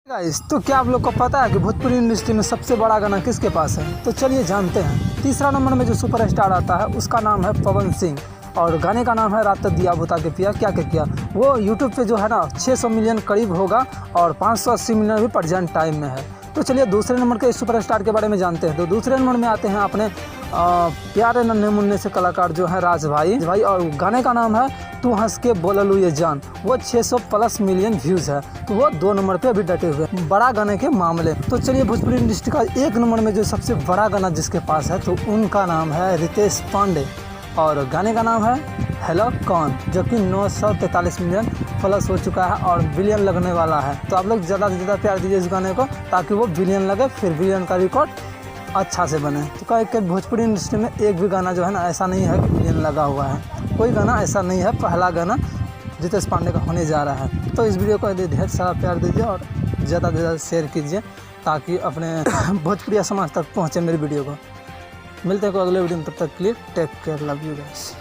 Guys, तो क्या आप लोग को पता है कि भोजपुरी इंडस्ट्री में सबसे बड़ा गाना किसके पास है? तो चलिए जानते हैं। तीसरा नंबर में जो सुपरस्टार आता है उसका नाम है पवन सिंह और गाने का नाम है रात दिया बुता के पिया क्या क्या किया। वो यूट्यूब पे जो है ना 600 मिलियन करीब होगा और 580 मिलियन भी प्रेजेंट टाइम में है। तो चलिए दूसरे नंबर के सुपरस्टार के बारे में जानते हैं। तो दूसरे नंबर में आते हैं अपने प्यारे नन्हे मुन्ने से कलाकार जो है राज भाई और गाने का नाम है तू हंस के बोललू ये जान। वो 600 प्लस मिलियन व्यूज़ है, तो वो 2 नंबर पे अभी डटे हुए हैं बड़ा गाने के मामले। तो चलिए भोजपुरी इंडस्ट्री का 1 नंबर में जो सबसे बड़ा गाना जिसके पास है तो उनका नाम है रितेश पांडे और गाने का नाम है हेलो कौन, जो कि 943 मिलियन प्लस हो चुका है और बिलियन लगने वाला है। तो आप लोग ज़्यादा से ज़्यादा प्यार दीजिए इस गाने को ताकि वो बिलियन लगे, फिर बिलियन का रिकॉर्ड अच्छा से बने। तो कहीं भोजपुरी इंडस्ट्री में एक भी गाना जो है ना ऐसा नहीं है कि बिलियन लगा हुआ है। कोई गाना ऐसा नहीं है, पहला गाना रितेश पांडे का होने जा रहा है। तो इस वीडियो को ढेर सारा प्यार दीजिए और ज़्यादा से ज़्यादा शेयर कीजिए ताकि अपने भोजपुरी समाज तक पहुँचे मेरी वीडियो को। मिलते हैं को अगले वीडियो में, तब तक के लिए take care, love you guys.